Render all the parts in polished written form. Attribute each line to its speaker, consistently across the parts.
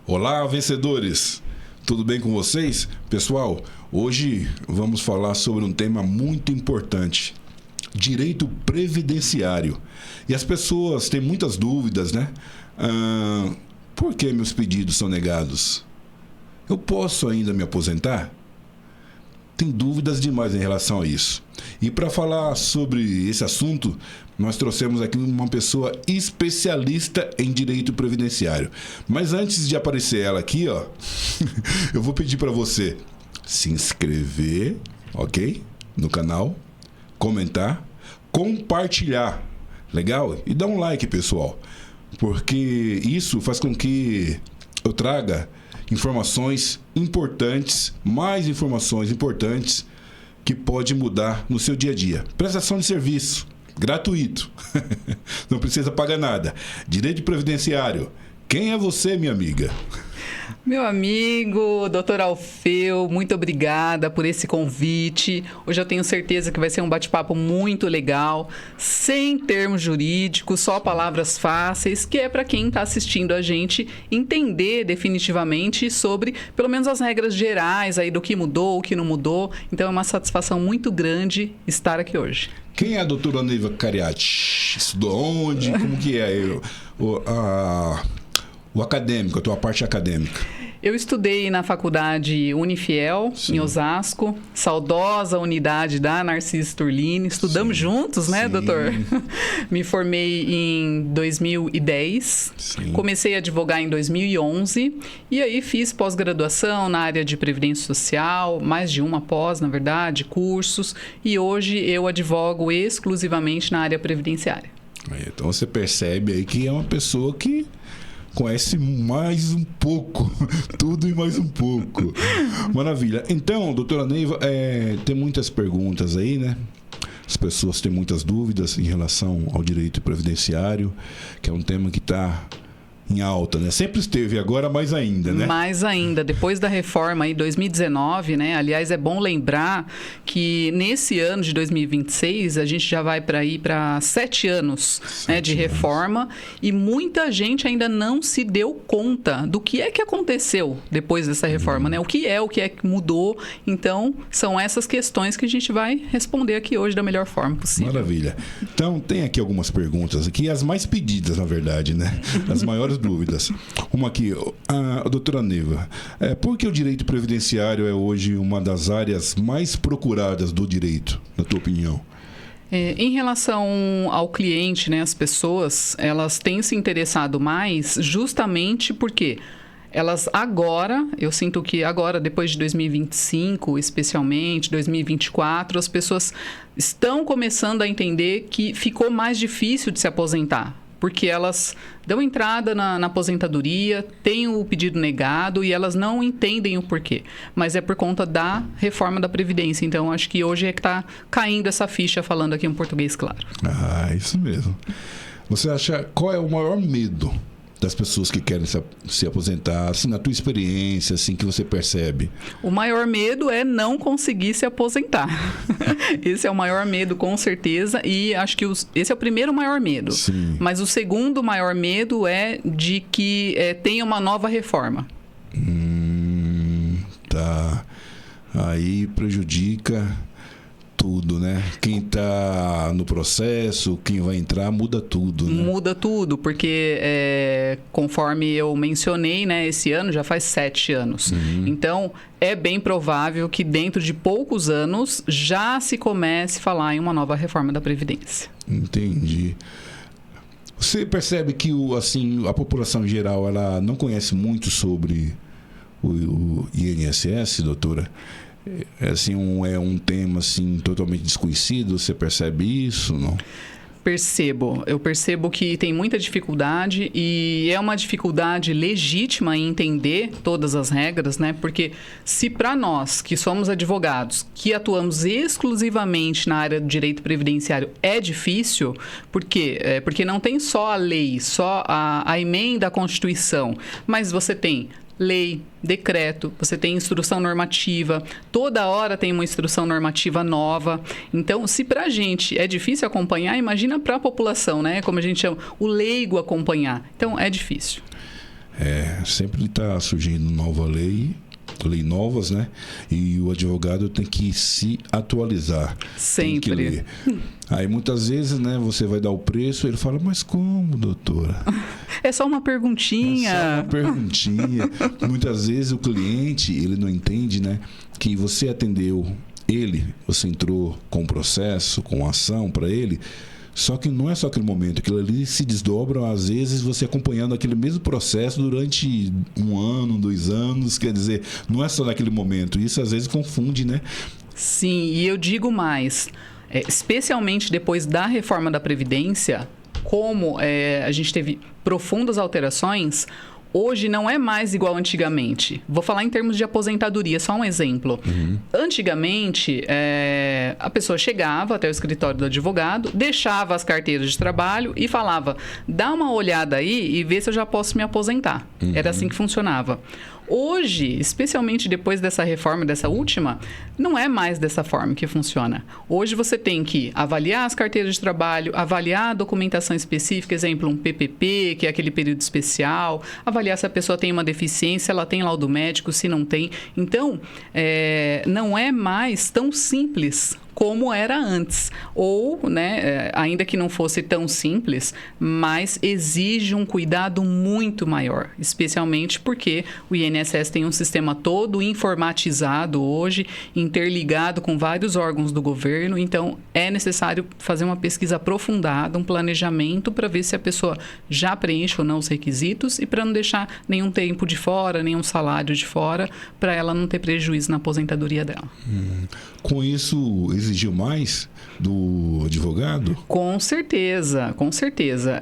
Speaker 1: Olá, vencedores! Tudo bem com vocês? Pessoal, hoje vamos falar sobre um tema muito importante: direito previdenciário. E as pessoas têm muitas dúvidas, né? Por que meus pedidos são negados? Eu posso ainda me aposentar? Tem dúvidas demais em relação a isso. E para falar sobre esse assunto, nós trouxemos aqui uma pessoa especialista em direito previdenciário. Mas antes de aparecer ela aqui, ó, eu vou pedir para você se inscrever, ok? No canal, comentar, compartilhar, legal? E dar um like, pessoal, porque isso faz com que eu traga informações importantes, mais informações importantes que pode mudar no seu dia a dia. Prestação de serviço, gratuito, não precisa pagar nada. Direito previdenciário, quem é você, minha amiga?
Speaker 2: Meu amigo, Dr. Alfeu, muito obrigada por esse convite. Hoje eu tenho certeza que vai ser um bate-papo muito legal, sem termos jurídicos, só palavras fáceis, que é para quem está assistindo a gente entender definitivamente sobre, pelo menos, as regras gerais aí do que mudou, o que não mudou. Então é uma satisfação muito grande estar aqui hoje.
Speaker 1: Quem é a doutora Neiva Cariati? Estudou onde? Como que é? O acadêmico, a tua parte acadêmica.
Speaker 2: Eu estudei na faculdade Unifiel, sim, em Osasco, saudosa unidade da Narciso Turlini. Estudamos, sim, juntos, né, sim, doutor? Me formei em 2010, sim, comecei a advogar em 2011 e aí fiz pós-graduação na área de Previdência Social, mais de uma pós, na verdade, cursos, e hoje eu advogo exclusivamente na área previdenciária.
Speaker 1: Então você percebe aí que é uma pessoa que conhece mais um pouco, tudo e mais um pouco. Maravilha. Então, doutora Neiva, tem muitas perguntas aí, né? As pessoas têm muitas dúvidas em relação ao direito previdenciário, que é um tema que está em alta, né? Sempre esteve, agora mais ainda, né? Mais ainda, depois da reforma aí 2019, né? Aliás, é bom lembrar que nesse ano de 2026 a gente já vai para 7 anos, né, de reforma, e muita gente ainda não se deu conta do que é que aconteceu depois dessa reforma, né? O que é que mudou. Então, são essas questões que a gente vai responder aqui hoje da melhor forma possível. Maravilha. Então, tem aqui algumas perguntas aqui, as mais pedidas, na verdade, né? As maiores dúvidas. Uma aqui, a doutora Neiva, por que o direito previdenciário é hoje uma das áreas mais procuradas do direito, na tua opinião? Em relação ao cliente, né, as pessoas, elas têm se interessado mais justamente porque elas agora, eu sinto que agora, depois de 2025, especialmente, 2024, as pessoas estão começando a entender que ficou mais difícil de se aposentar, porque elas dão entrada na aposentadoria, têm o pedido negado e elas não entendem o porquê. Mas é por conta da reforma da Previdência. Então, acho que hoje é que está caindo essa ficha, falando aqui em português claro. Ah, isso mesmo. Você acha, qual é o maior medo das pessoas que querem se aposentar, assim, na tua experiência, assim, que você percebe? O maior medo é não conseguir se aposentar. Esse é o maior medo, com certeza, e acho que esse é o primeiro maior medo. Sim. Mas o segundo maior medo é de que tenha uma nova reforma. Tá. Aí prejudica tudo, né? Quem está no processo, quem vai entrar, muda tudo, né? Muda tudo, porque conforme eu mencionei, né, esse ano já faz 7 anos. Uhum. Então, é bem provável que dentro de poucos anos já se comece a falar em uma nova reforma da Previdência. Entendi. Você percebe que a população em geral, ela não conhece muito sobre o INSS, doutora? Assim, é um tema assim, totalmente desconhecido, você percebe isso, não? Eu percebo que tem muita dificuldade e é uma dificuldade legítima em entender todas as regras, né? Porque se para nós, que somos advogados, que atuamos exclusivamente na área do direito previdenciário, é difícil, por quê? Porque não tem só a lei, só a emenda à Constituição, mas você tem lei, decreto, você tem instrução normativa, toda hora tem uma instrução normativa nova. Então, se para a gente é difícil acompanhar, imagina para a população, né? Como a gente chama, o leigo acompanhar. Então, é difícil. Sempre está surgindo nova lei novas, né? E o advogado tem que se atualizar.
Speaker 2: Sempre.
Speaker 1: Tem que ler. Aí muitas vezes, né, você vai dar o preço, ele fala, mas como, doutora?
Speaker 2: É só uma perguntinha.
Speaker 1: É só uma perguntinha. Muitas vezes o cliente, ele não entende, né, que você atendeu ele, você entrou com um processo, com ação para ele. Só que não é só aquele momento, aquilo ali se desdobra, às vezes, você acompanhando aquele mesmo processo durante 1 ano, 2 anos, quer dizer, não é só naquele momento. Isso, às vezes, confunde, né?
Speaker 2: Sim, e eu digo mais, especialmente depois da reforma da Previdência, como a gente teve profundas alterações, hoje não é mais igual antigamente. Vou falar em termos de aposentadoria, só um exemplo. Antigamente, a pessoa chegava até o escritório do advogado, deixava as carteiras de trabalho e falava, dá uma olhada aí e vê se eu já posso me aposentar. Era assim que funcionava. Hoje, especialmente depois dessa reforma, dessa última, não é mais dessa forma que funciona. Hoje você tem que avaliar as carteiras de trabalho, avaliar a documentação específica, exemplo, um PPP, que é aquele período especial, avaliar se a pessoa tem uma deficiência, ela tem laudo médico, se não tem. Então, não é mais tão simples como era antes. Ou, né, ainda que não fosse tão simples, mas exige um cuidado muito maior, especialmente porque o INSS tem um sistema todo informatizado hoje, interligado com vários órgãos do governo, então é necessário fazer uma pesquisa aprofundada, um planejamento para ver se a pessoa já preenche ou não os requisitos e para não deixar nenhum tempo de fora, nenhum salário de fora, para ela não ter prejuízo na aposentadoria dela.
Speaker 1: Com isso, exigiu mais do advogado?
Speaker 2: Com certeza, com certeza.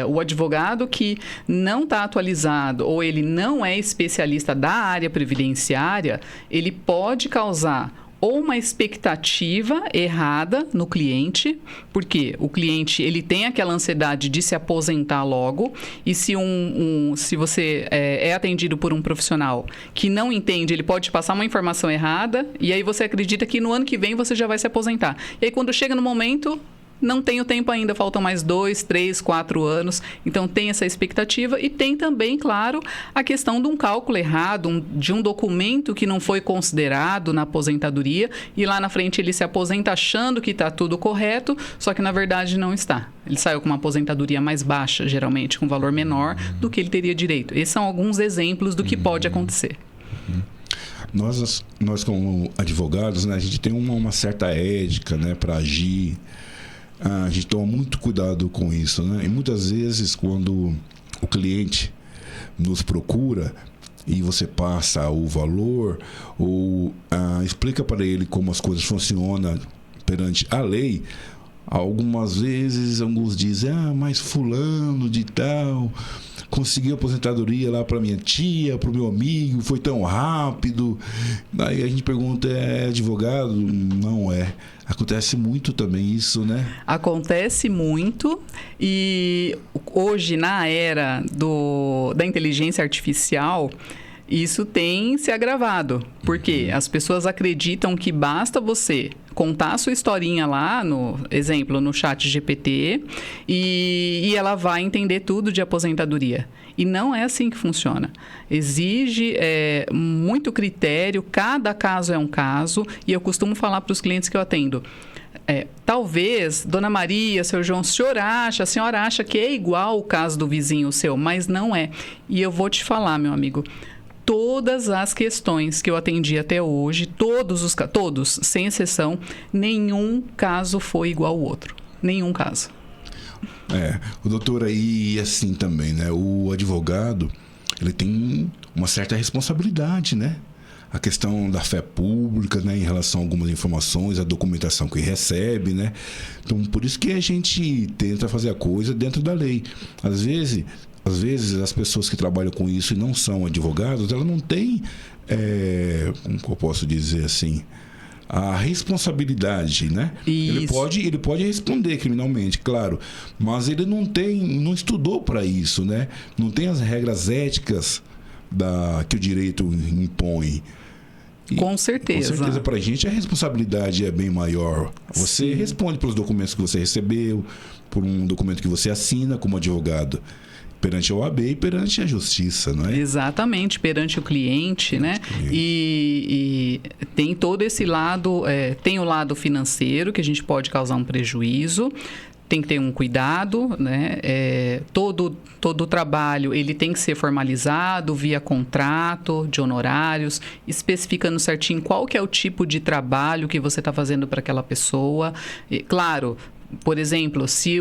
Speaker 2: O advogado que não está atualizado ou ele não é especialista da área previdenciária, ele pode causar ou uma expectativa errada no cliente, porque o cliente ele tem aquela ansiedade de se aposentar logo, e se você é atendido por um profissional que não entende, ele pode passar uma informação errada, e aí você acredita que no ano que vem você já vai se aposentar. E aí quando chega no momento, não tem o tempo ainda, faltam mais 2, 3, 4 anos. Então, tem essa expectativa e tem também, claro, a questão de um cálculo errado, de um documento que não foi considerado na aposentadoria e lá na frente ele se aposenta achando que está tudo correto, só que na verdade não está. Ele saiu com uma aposentadoria mais baixa, geralmente, com valor menor do que ele teria direito. Esses são alguns exemplos do que pode acontecer.
Speaker 1: Nós como advogados, né, a gente tem uma certa ética, né, para agir. A gente toma muito cuidado com isso, né? E muitas vezes, quando o cliente nos procura e você passa o valor ou explica para ele como as coisas funcionam perante a lei, algumas vezes, alguns dizem, mas fulano de tal conseguiu aposentadoria lá para minha tia, para o meu amigo, foi tão rápido. Aí a gente pergunta, é advogado? Não é. Acontece muito também isso, né? Acontece
Speaker 2: muito e hoje na era da inteligência artificial, isso tem se agravado, porque as pessoas acreditam que basta você contar a sua historinha lá, no chat GPT, e ela vai entender tudo de aposentadoria. E não é assim que funciona. Exige muito critério, cada caso é um caso, e eu costumo falar para os clientes que eu atendo, talvez, Dona Maria, seu João, a senhora acha que é igual o caso do vizinho seu, mas não é. E eu vou te falar, meu amigo, todas as questões que eu atendi até hoje, todos, sem exceção, nenhum caso foi igual ao outro. Nenhum caso.
Speaker 1: O doutor aí, assim também, né? O advogado, ele tem uma certa responsabilidade, né? A questão da fé pública, né? Em relação a algumas informações, a documentação que recebe, né? Então, por isso que a gente tenta fazer a coisa dentro da lei. Às vezes, as pessoas que trabalham com isso e não são advogados, elas não têm, como eu posso dizer assim, a responsabilidade, né? Ele pode responder criminalmente, claro, mas ele não estudou para isso, né? Não tem as regras éticas que o direito impõe.
Speaker 2: Com certeza.
Speaker 1: Com certeza, para a gente a responsabilidade é bem maior. Você responde pelos documentos que você recebeu, por um documento que você assina como advogado. perante a OAB e perante a justiça, não é?
Speaker 2: Exatamente, perante o cliente, né? E tem todo esse lado, tem o lado financeiro, que a gente pode causar um prejuízo. Tem que ter um cuidado, né? Todo o trabalho ele tem que ser formalizado via contrato de honorários, especificando certinho qual que é o tipo de trabalho que você está fazendo para aquela pessoa. E, claro, por exemplo, se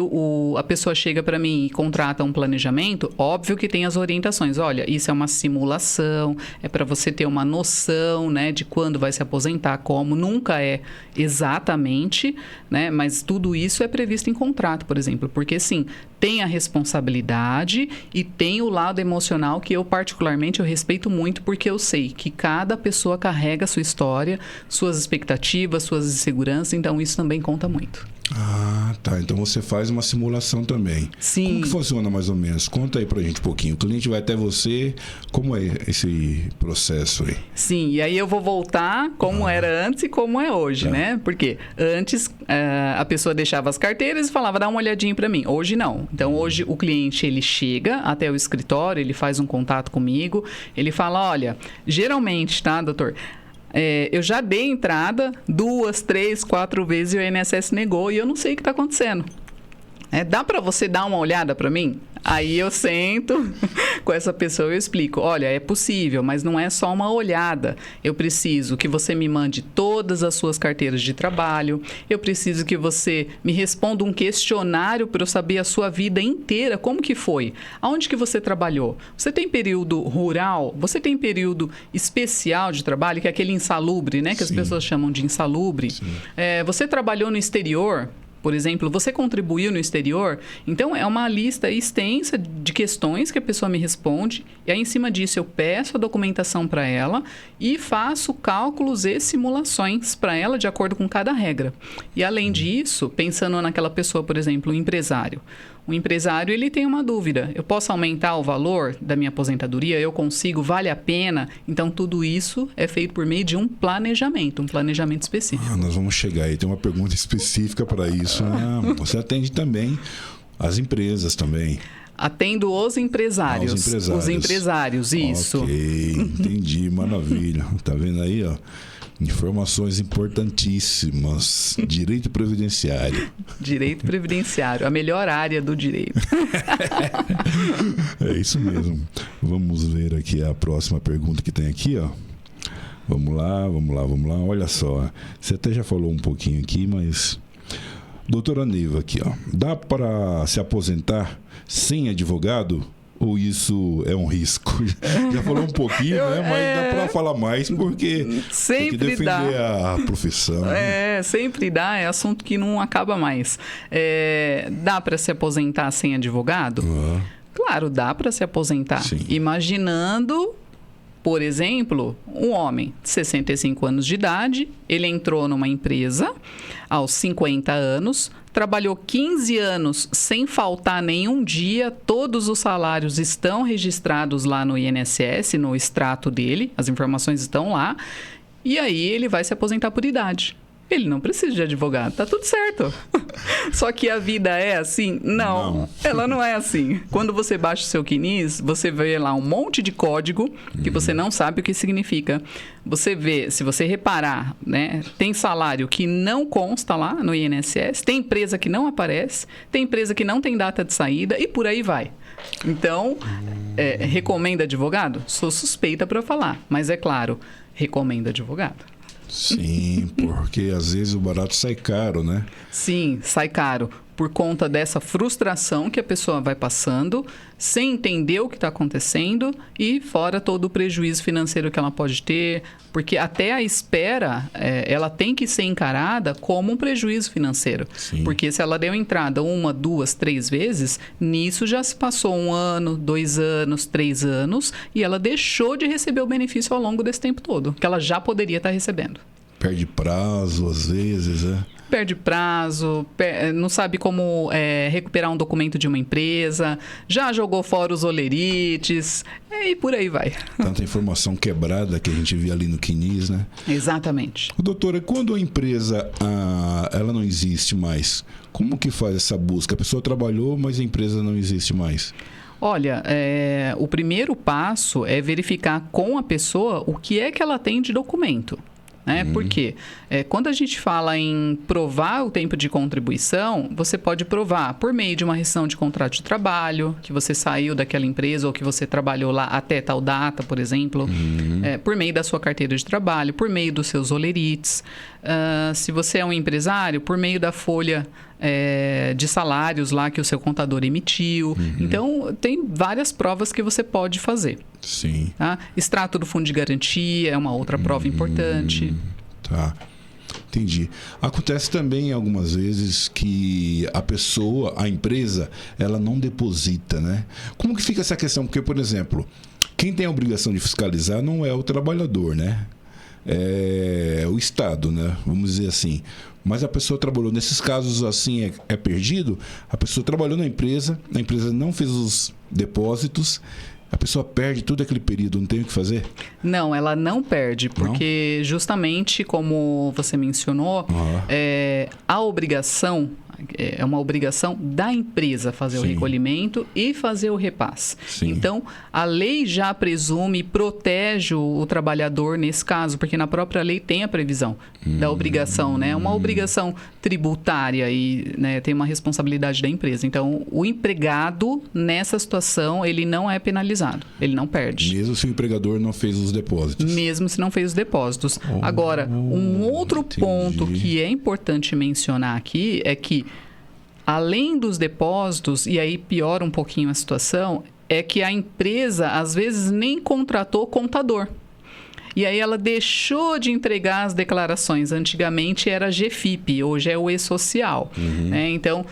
Speaker 2: a pessoa chega para mim e contrata um planejamento, óbvio que tem as orientações. Olha, isso é uma simulação, é para você ter uma noção, né, de quando vai se aposentar, como. Nunca é exatamente, né, mas tudo isso é previsto em contrato, por exemplo. Porque, sim, tem a responsabilidade e tem o lado emocional que eu, particularmente, eu respeito muito, porque eu sei que cada pessoa carrega a sua história, suas expectativas, suas inseguranças, então isso também conta muito.
Speaker 1: Ah, tá. Então você faz uma simulação também.
Speaker 2: Sim.
Speaker 1: Como que funciona mais ou menos? Conta aí pra gente um pouquinho. O cliente vai até você. Como é esse processo aí?
Speaker 2: Sim, e aí eu vou voltar como era antes e como é hoje, né? Porque antes a pessoa deixava as carteiras e falava, dá uma olhadinha pra mim. Hoje não. Então hoje o cliente ele chega até o escritório, ele faz um contato comigo, ele fala, olha, geralmente, tá, doutor? Eu já dei entrada 2, 3, 4 vezes e o INSS negou e eu não sei o que está acontecendo. Dá para você dar uma olhada para mim? Aí eu sento com essa pessoa e eu explico. Olha, é possível, mas não é só uma olhada. Eu preciso que você me mande todas as suas carteiras de trabalho. Eu preciso que você me responda um questionário para eu saber a sua vida inteira. Como que foi? Aonde que você trabalhou? Você tem período rural? Você tem período especial de trabalho, que é aquele insalubre, né? Que as pessoas chamam de insalubre. Você trabalhou no exterior? Por exemplo, você contribuiu no exterior? Então, é uma lista extensa de questões que a pessoa me responde. E aí, em cima disso, eu peço a documentação para ela e faço cálculos e simulações para ela de acordo com cada regra. E, além disso, pensando naquela pessoa, por exemplo, um empresário. O empresário, ele tem uma dúvida. Eu posso aumentar o valor da minha aposentadoria? Eu consigo? Vale a pena? Então, tudo isso é feito por meio de um planejamento específico.
Speaker 1: Nós vamos chegar aí. Tem uma pergunta específica para isso. Você atende também as empresas também.
Speaker 2: Atendo os empresários. Os empresários, isso.
Speaker 1: Ok, entendi. Maravilha. Tá vendo aí, ó? Informações importantíssimas. Direito previdenciário.
Speaker 2: Direito previdenciário, a melhor área do direito.
Speaker 1: É isso mesmo. Vamos ver aqui a próxima pergunta que tem aqui, ó. Vamos lá. Olha só, você até já falou um pouquinho aqui, mas... Doutora Neiva aqui, ó. Dá para se aposentar sem advogado? Ou isso é um risco? Já falou um pouquinho, né? Mas dá para falar mais, porque tem que defender a profissão.
Speaker 2: Sempre dá. É assunto que não acaba mais. Dá para se aposentar sem advogado? Claro, dá para se aposentar.
Speaker 1: Sim.
Speaker 2: Imaginando, por exemplo, um homem de 65 anos de idade, ele entrou numa empresa aos 50 anos, trabalhou 15 anos sem faltar nenhum dia, todos os salários estão registrados lá no INSS, no extrato dele, as informações estão lá, e aí ele vai se aposentar por idade. Ele não precisa de advogado, tá tudo certo. Só que a vida é assim? Não, ela não é assim. Quando você baixa o seu CNIS, você vê lá um monte de código que você não sabe o que significa. Você vê, se você reparar, né, tem salário que não consta lá no INSS, tem empresa que não aparece, tem empresa que não tem data de saída e por aí vai. Então, recomenda advogado? Sou suspeita para falar, mas é claro, recomenda advogado.
Speaker 1: Sim, porque às vezes o barato sai caro, né?
Speaker 2: Sim, sai caro. Por conta dessa frustração que a pessoa vai passando, sem entender o que está acontecendo e fora todo o prejuízo financeiro que ela pode ter, porque até a espera, ela tem que ser encarada como um prejuízo financeiro.
Speaker 1: Sim.
Speaker 2: Porque se ela deu entrada 1, 2, 3 vezes, nisso já se passou 1 ano, 2 anos, 3 anos e ela deixou de receber o benefício ao longo desse tempo todo, que ela já poderia estar recebendo.
Speaker 1: Perde prazo, às vezes,
Speaker 2: Perde prazo, não sabe como recuperar um documento de uma empresa, já jogou fora os olerites, e por aí vai.
Speaker 1: Tanta informação quebrada que a gente vê ali no CNIS, né?
Speaker 2: Exatamente.
Speaker 1: Doutora, quando a empresa ela não existe mais, como que faz essa busca? A pessoa trabalhou, mas a empresa não existe mais.
Speaker 2: Olha, o primeiro passo é verificar com a pessoa o que é que ela tem de documento. Por quê? Quando a gente fala em provar o tempo de contribuição, você pode provar por meio de uma rescisão de contrato de trabalho, que você saiu daquela empresa ou que você trabalhou lá até tal data, por exemplo, por meio da sua carteira de trabalho, por meio dos seus olerites. Se você é um empresário, por meio da folha de salários lá que o seu contador emitiu. Então, tem várias provas que você pode fazer.
Speaker 1: Sim.
Speaker 2: Tá? Extrato do fundo de garantia é uma outra prova importante.
Speaker 1: Tá. Entendi. Acontece também algumas vezes que a empresa, ela não deposita, né? Como que fica essa questão? Porque, por exemplo, quem tem a obrigação de fiscalizar não é o trabalhador, né? É o Estado, né? Vamos dizer assim. Mas a pessoa trabalhou, nesses casos assim é perdido, a pessoa trabalhou na empresa não fez os depósitos, a pessoa perde todo aquele período, não tem o que fazer?
Speaker 2: Não, ela não perde, porque justamente como você mencionou, a obrigação é uma obrigação da empresa fazer o recolhimento e fazer o repasse.
Speaker 1: Sim.
Speaker 2: Então, a lei já presume e protege o trabalhador nesse caso, porque na própria lei tem a previsão da obrigação, né? É uma obrigação tributária e, né, tem uma responsabilidade da empresa. Então, o empregado, nessa situação, ele não é penalizado, ele não perde.
Speaker 1: Mesmo se o empregador não fez os depósitos.
Speaker 2: Mesmo se não fez os depósitos. Agora, um outro ponto que é importante mencionar aqui é que, além dos depósitos, e aí piora um pouquinho a situação, é que a empresa, às vezes, nem contratou contador. E aí ela deixou de entregar as declarações. Antigamente era GFIP, hoje é o E-Social. Então,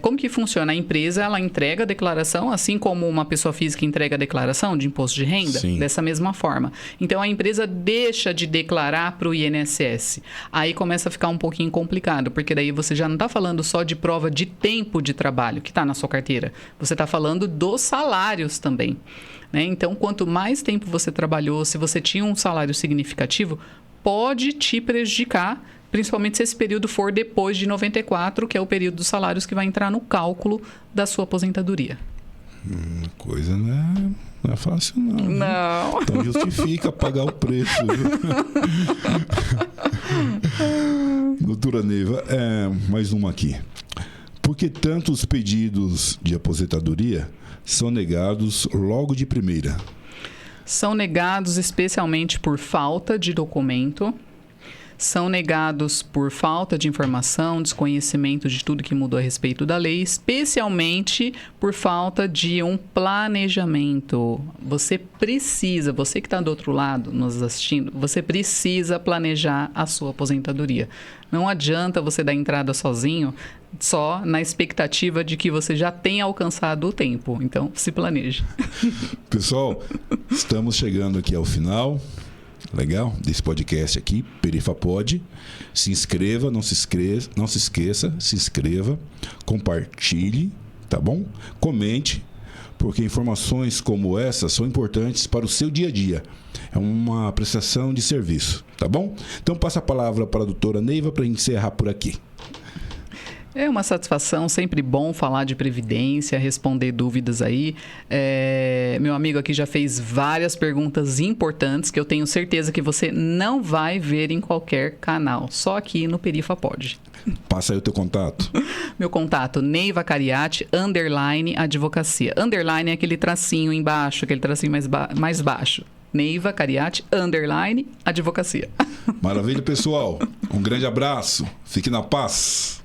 Speaker 2: como que funciona? A empresa, ela entrega a declaração, assim como uma pessoa física entrega a declaração de imposto de renda,
Speaker 1: Sim.
Speaker 2: dessa mesma forma. Então, a empresa deixa de declarar para o INSS. Aí começa a ficar um pouquinho complicado, porque daí você já não está falando só de prova de tempo de trabalho, que está na sua carteira. Você está falando dos salários também. Então, quanto mais tempo você trabalhou, se você tinha um salário significativo, pode te prejudicar, principalmente se esse período for depois de 94, que é o período dos salários que vai entrar no cálculo da sua aposentadoria.
Speaker 1: Coisa não é fácil, não.
Speaker 2: Não.
Speaker 1: Então justifica pagar o preço. Doutora Neiva, mais uma aqui. Por que tantos pedidos de aposentadoria são negados logo de primeira?
Speaker 2: São negados especialmente por falta de documento, são negados por falta de informação, desconhecimento de tudo que mudou a respeito da lei, especialmente por falta de um planejamento. Você que está do outro lado nos assistindo, você precisa planejar a sua aposentadoria. Não adianta você dar entrada sozinho, só na expectativa de que você já tenha alcançado o tempo. Então, se planeje.
Speaker 1: Pessoal, estamos chegando aqui ao final. Legal? Desse podcast aqui, Perifapod. Se inscreva, não se esqueça, se inscreva, compartilhe, tá bom? Comente, porque informações como essa são importantes para o seu dia a dia. É uma prestação de serviço, tá bom? Então passa a palavra para a doutora Neiva para encerrar por aqui.
Speaker 2: É uma satisfação, sempre bom falar de previdência, responder dúvidas aí. Meu amigo aqui já fez várias perguntas importantes que eu tenho certeza que você não vai ver em qualquer canal, só aqui no Perifapod.
Speaker 1: Passa aí o teu contato.
Speaker 2: Meu contato, Neiva Cariati, _advocacia. Underline é aquele tracinho embaixo, aquele tracinho mais baixo. Neiva Cariati, _advocacia.
Speaker 1: Maravilha, pessoal. Um grande abraço. Fique na paz.